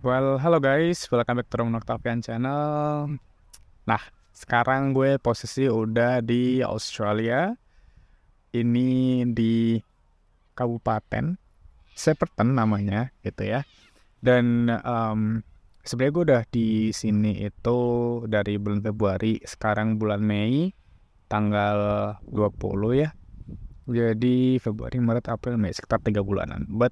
Well, halo guys, welcome back to Rom Octavian Channel. Nah, sekarang gue posisi udah di Australia. Ini di Kabupaten Shepparton namanya, gitu ya. Dan sebenarnya gue udah di sini itu dari bulan Februari. Sekarang bulan Mei, tanggal 20 ya. Jadi Februari, Maret, April, Mei, sekitar 3 bulanan. But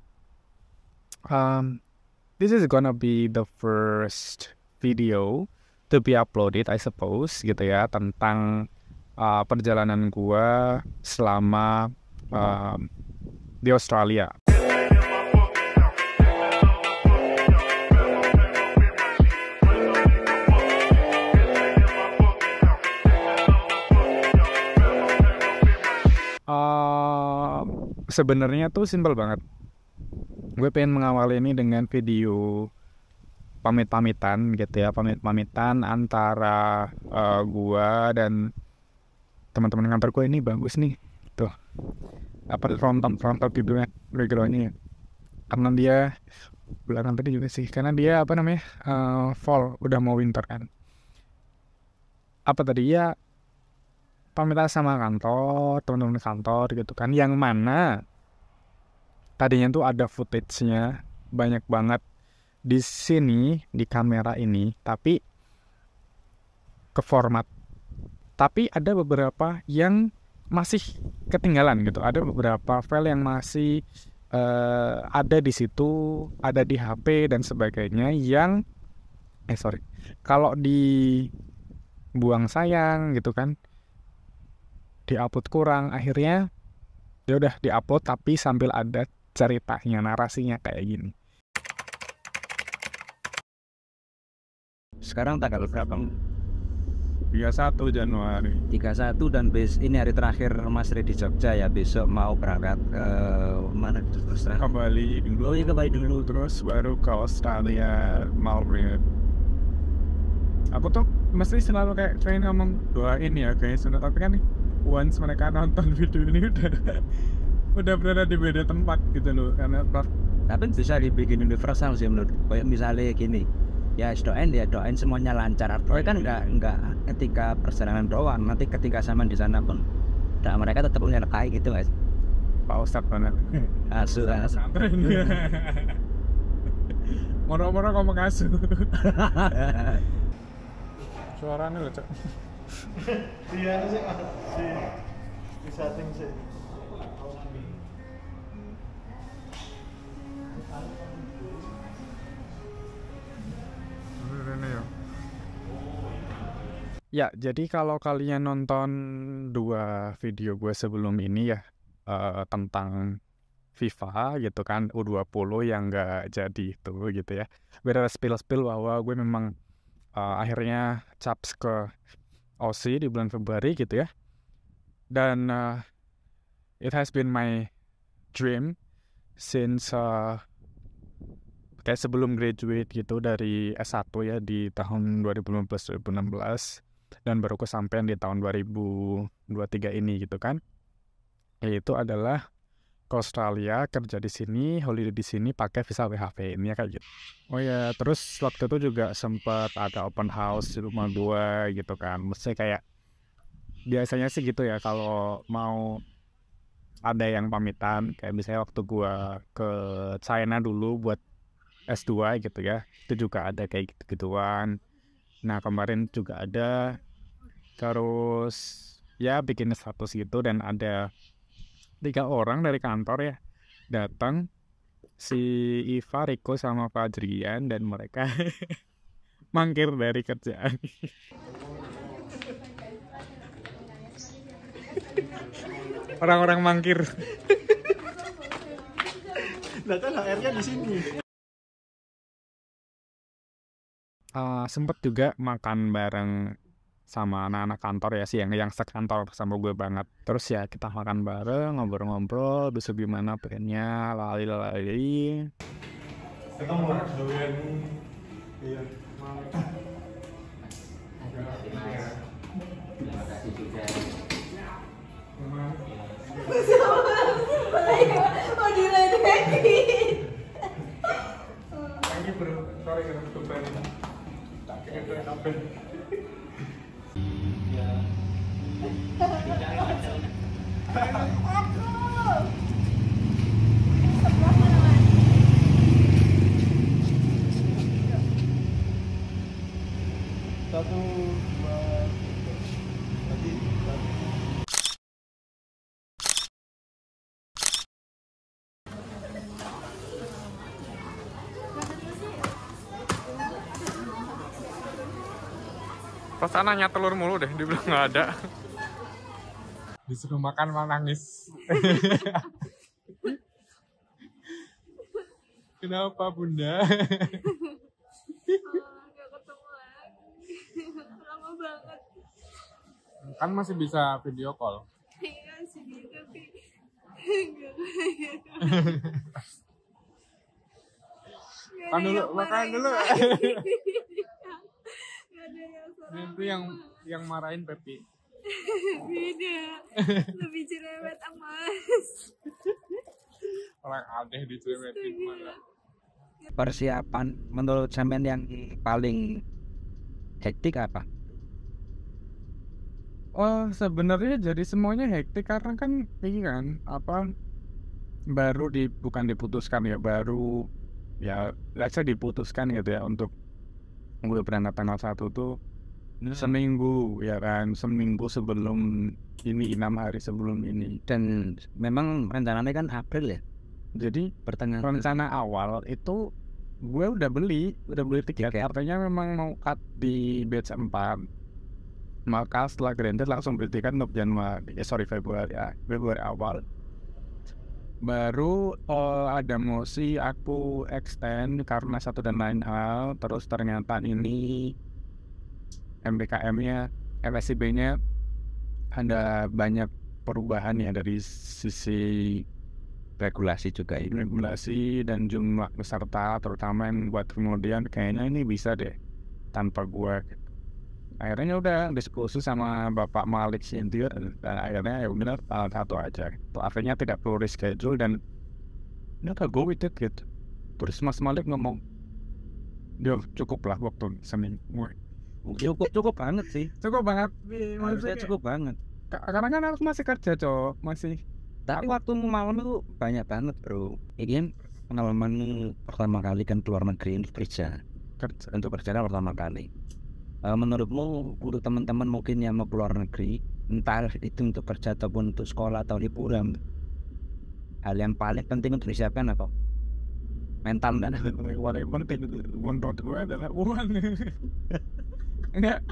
this is gonna be the first video to be uploaded, I suppose, gitu ya, tentang perjalanan gua selama di Australia. Sebenarnya tuh simple banget. Gue pengen mengawali ini dengan video pamit-pamitan gitu ya, pamit-pamitan antara gua dan teman-teman kantor gue. Ini bagus nih tuh, apa, frontal videonya backgroundnya, karena dia belakang tadi juga sih, karena dia apa namanya, fall, udah mau winter kan. Apa tadi ya, pamitan sama kantor, teman-teman kantor gitu kan, yang mana tadinya tuh ada footage-nya banyak banget di sini, di kamera ini, tapi ke format. Tapi ada beberapa yang masih ketinggalan gitu. Ada beberapa file yang masih ada di situ, ada di HP dan sebagainya, yang kalau dibuang sayang gitu kan, diupload kurang, akhirnya ya udah diupload tapi sambil ada ceritanya, narasinya kayak gini. Sekarang tanggal berapa? 31 Januari. 31 dan ini hari terakhir Mas Ri di Jogja ya. Besok mau berangkat ke mana terus? Ke Bali dulu. Oh iya, ke Bali dulu. Terus baru ke Australia, Melbourne. Aku tuh mesti selalu kayak pengen ngomong doain ya guys, tapi kan once mereka nonton video ini udah berada di beda tempat gitu loh, karena tapi bisa dibikin universal sih menurut. Kayak misalnya gini, ya doain semuanya lancar. Artinya kan nggak ketika perjalanan doang, nanti ketika sama di sana pun mereka tetap menyertai gitu guys. Pak Ustadz mana? Asu. Moro-moro ngomong asu. Suaranya lucu. Iya sih, di setting sih. Ya, jadi kalau kalian nonton dua video gue sebelum ini ya, tentang FIFA gitu kan, U20 yang nggak jadi itu gitu ya. Gue ada spill bahwa gue memang akhirnya caps ke Aussie di bulan Februari gitu ya. Dan it has been my dream since kayak sebelum graduate gitu dari S1 ya, di tahun 2015-2016, dan baru kesampaian di tahun 2023 ini gitu kan. Yaitu adalah ke Australia, kerja di sini, holiday di sini, pakai visa WHV ini ya, kayak gitu. Oh ya, terus waktu itu juga sempat ada open house di rumah gue gitu kan. Mesti kayak biasanya sih gitu ya, kalau mau ada yang pamitan, kayak misalnya waktu gue ke China dulu buat S2 gitu ya, itu juga ada kayak gitu-gituan. Nah kemarin juga ada, terus ya bikin status gitu, dan ada 3 orang dari kantor ya datang, si Iva, Riko, sama Fadrian, dan mereka mangkir dari kerjaan. Orang-orang mangkir. Lah kan HR-nya di sini. Sempet juga makan bareng sama anak-anak kantor ya, sih yang sekantor sama gue banget. Terus ya kita makan bareng, ngobrol-ngobrol, besok gimana pengennya, lali-lali. Ketemu doyan. Iya. Terima kasih juga. Oh, diledekin. Thank you bro. Sorry kalau tumben. Tak kira itu apa. Satu, dua, tiga. Nanti Pas nanya telur mulu deh, dibilang nggak ada. Disuruh makan malah nangis. Kenapa bunda? Nggak ketemu lagi. Lama banget. Kan masih bisa video call. Iya sih, tapi nggak kayak. Makan dulu, makan dulu. Nggak ada yang suara. Itu yang marahin Pepi. Beda. Lebih cerewet emas. Orang adeh dicerewetin malah. Persiapan menurut sampean yang paling hektik apa? Oh sebenarnya jadi semuanya hektik karena kan ini kan apa bukan diputuskan ya, baru ya let's say diputuskan gitu ya untuk gue berangkat tanggal 1 tuh seminggu ya kan, seminggu sebelum ini, 6 hari sebelum ini. Dan memang rencananya kan April ya, Jadi pertengahan. rencana awal itu gue udah beli tiket. Artinya memang mau cut di batch 4. Maka setelah granted langsung beli tiket untuk Februari awal. Baru ada mosi aku extend karena satu dan lain hal. Terus ternyata ini MBKM-nya, MSIB-nya ada banyak perubahan ya dari sisi Regulasi juga ini. regulasi dan jumlah peserta, terutama yang buat kemudian kayaknya ini bisa deh tanpa gua. Akhirnya udah diskusi sama Bapak Malik Sintir dan akhirnya ya udah satu aja. Akhirnya tidak perlu reschedule dan udah go with it gitu. Terus Mas Malik ngomong, dia cukup lah waktu seminggu. Cukup banget sih. Cukup banget. Harusnya cukup banget. Karena kan aku masih kerja masih. Tapi waktu malam itu banyak banget bro. Ini kan pengalaman pertama kali kan keluar negeri untuk kerja. Untuk kerja pertama kali. Menurutmu untuk teman-teman mungkin yang mau keluar negeri, entah itu untuk kerja ataupun untuk sekolah atau liburan, hal yang paling penting untuk disiapkan apa? Mental dan Menurut gue adalah uang.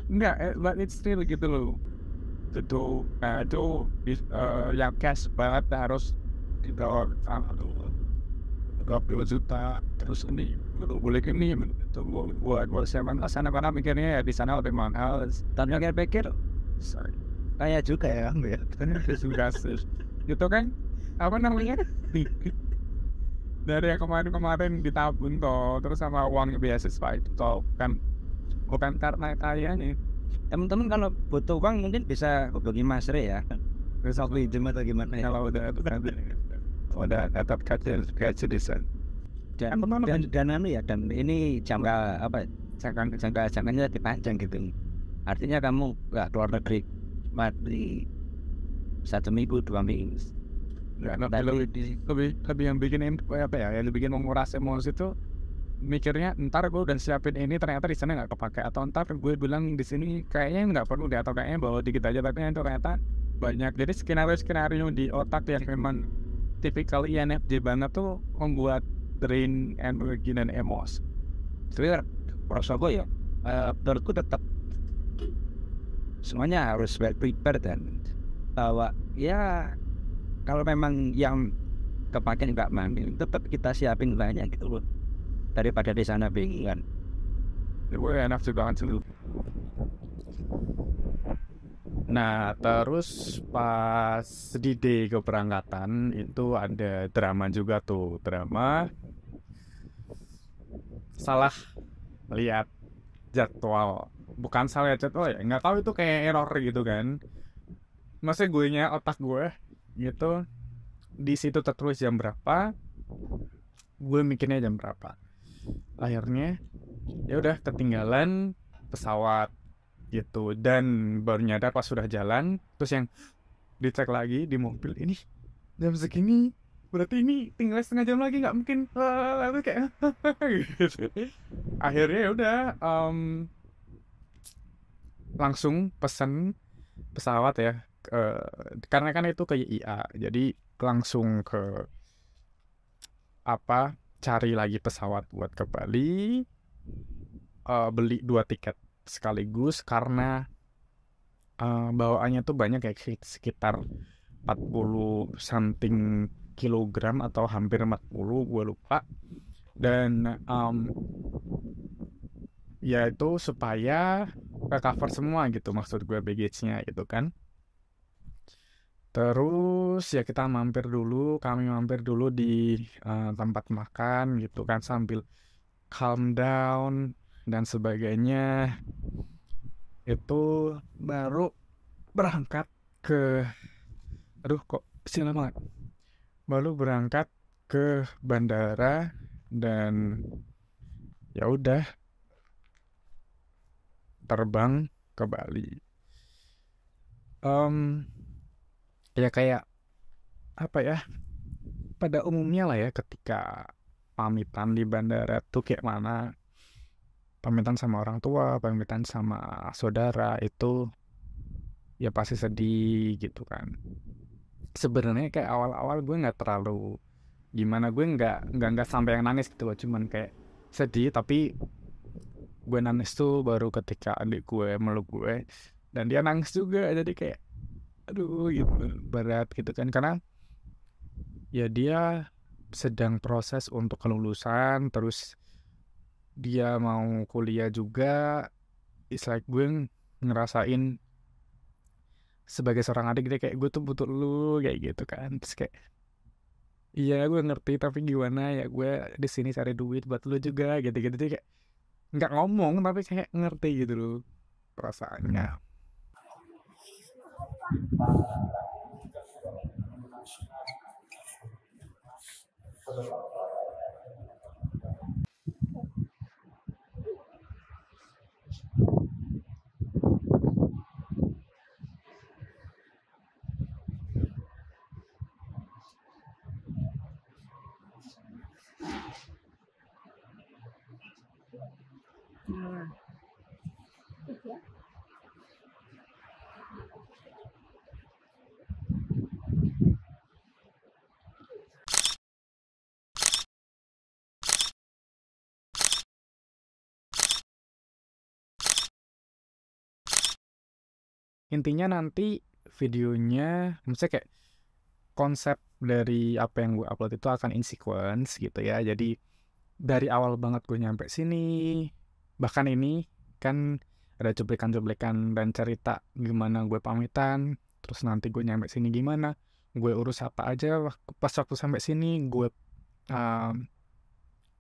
Enggak, but it's still gitu loh. Itu yang cash banget harus dibawa sama tuh 20 juta. Terus ini boleh ini itu buat siapa sana karena mikirnya ya di sana lebih mahal. Dan pikir kayak juga ya Sudah gitu kan apa namanya dari yang kemarin ditabung toh, terus sama uang beasiswa itu toh kan bukan karena kaya nih. teman-teman kalau butuh uang mungkin bisa hubungi Mas Re ya, bisa pinjam atau gimana ya. Kalau udah tetap kaca desain Dan anu ya, dan ini jangka jangkanya lebih panjang gitu. Artinya kamu nggak keluar negeri cuma di 1 minggu 2 minggu. Lebih yang bikin apa ya, yang bikin menguras emosi itu mikirnya ntar gue udah siapin ini ternyata di sana nggak kepake, atau ntar gue bilang di sini kayaknya nggak perlu deh, atau kayaknya bawa dikit aja tapi itu ternyata banyak. Jadi skenario di otak yang memang tipikal INFJ banget tuh membuat drain energi dan emosi. Tapi proses gue ya menurutku tetap semuanya harus well prepared dan bahwa ya kalau memang yang kepake nggak mampu tetap kita siapin banyak gitu loh, daripada di sana bingungan. Gue enak juga kan. Nah terus pas di day keberangkatan itu ada drama juga tuh, drama salah lihat jadwal, bukan salah lihat jadwal ya, nggak tahu itu kayak error gitu kan. Maksudnya gue nya otak gue gitu di situ tertulis jam berapa, gue mikirnya jam berapa. Akhirnya ya udah ketinggalan pesawat gitu, dan baru nyadar pas sudah jalan. Terus yang dicek lagi di mobil, ini jam segini berarti ini tinggal setengah jam lagi, nggak mungkin. Lalu kayak gitu. Akhirnya ya udah, langsung pesen pesawat ya, karena kan itu ke YIA, jadi langsung ke cari lagi pesawat buat ke Bali, beli 2 tiket sekaligus karena bawaannya tuh banyak, kayak sekitar 40 something kilogram atau hampir 40, gue lupa. Dan ya itu supaya ke cover semua gitu, maksud gue, baggage-nya gitu kan. Terus ya kami mampir dulu di tempat makan gitu kan, sambil calm down dan sebagainya. Itu baru berangkat ke, aduh kok silang banget, baru berangkat ke bandara dan ya udah terbang ke Bali. Ya kayak apa ya, pada umumnya lah ya, ketika pamitan di bandara tuh kayak mana, pamitan sama orang tua, pamitan sama saudara, itu ya pasti sedih gitu kan. Sebenarnya kayak awal-awal gue nggak terlalu gimana, gue nggak sampai yang nangis gitu loh, cuman kayak sedih. Tapi gue nangis tuh baru ketika adik gue meluk gue dan dia nangis juga, jadi kayak aduh gitu, berat gitu kan, karena ya dia sedang proses untuk kelulusan, terus dia mau kuliah juga. It's like gue ngerasain sebagai seorang adik, dia kayak gue tuh butuh lu kayak gitu kan. Terus kayak iya gue ngerti, tapi gimana ya, gue di sini cari duit buat lu juga gitu-gitu. Dia kayak nggak ngomong tapi kayak ngerti gitu loh perasaannya. Intinya nanti videonya, maksudnya kayak konsep dari apa yang gue upload itu akan in sequence gitu ya. Jadi dari awal banget gue nyampe sini, bahkan ini kan ada cuplikan-cuplikan dan cerita gimana gue pamitan, terus nanti gue nyampe sini gimana, gue urus apa aja pas waktu sampai sini, gue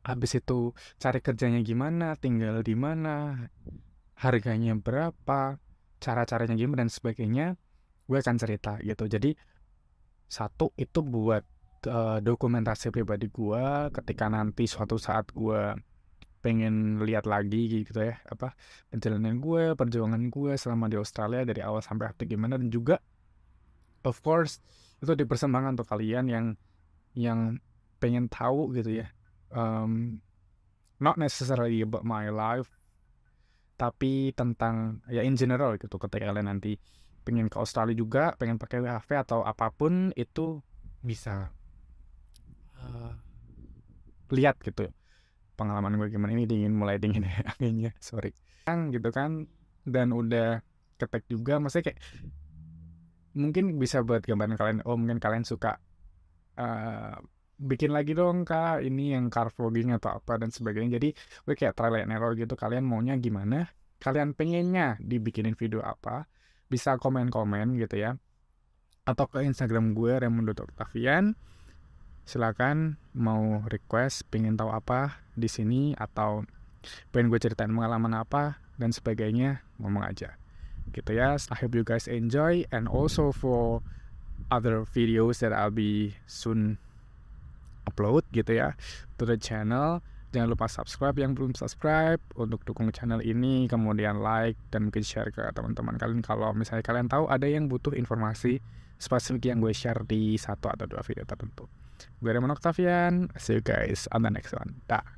habis itu cari kerjanya gimana, tinggal di mana, harganya berapa, cara-caranya gimana dan sebagainya, gue akan cerita gitu. Jadi satu itu buat dokumentasi pribadi gue ketika nanti suatu saat gue pengen lihat lagi gitu ya, perjalanan gue, perjuangan gue selama di Australia dari awal sampai akhir gimana. Dan juga of course itu dipersembahkan untuk kalian yang pengen tahu gitu ya, not necessarily about my life, tapi tentang ya in general gitu. Ketika kalian nanti pengen ke Australia juga, pengen pakai WHV atau apapun itu, bisa lihat gitu pengalaman gue gimana. Ini mulai dingin ya anginnya, sorry gitu kan. Dan udah ketek juga, maksudnya kayak mungkin bisa buat gambaran kalian, mungkin kalian suka bikin lagi dong kak ini yang car vlogging atau apa dan sebagainya. Jadi gue kayak trial and error gitu, kalian maunya gimana, kalian pengennya dibikinin video apa, bisa komen-komen gitu ya, atau ke Instagram gue Raymond.Octavian. Silakan mau request pengen tahu apa di sini, atau pengen gue ceritain pengalaman apa dan sebagainya, ngomong aja gitu ya. I hope you guys enjoy, and also for other videos that I'll be soon upload gitu ya to the channel. Jangan lupa subscribe yang belum subscribe untuk dukung channel ini, kemudian like dan mungkin share ke teman-teman kalian kalau misalnya kalian tahu ada yang butuh informasi spesifik yang gue share di 1 atau 2 video tertentu. Gue Raymond Octavian, see you guys on the next one. Dah.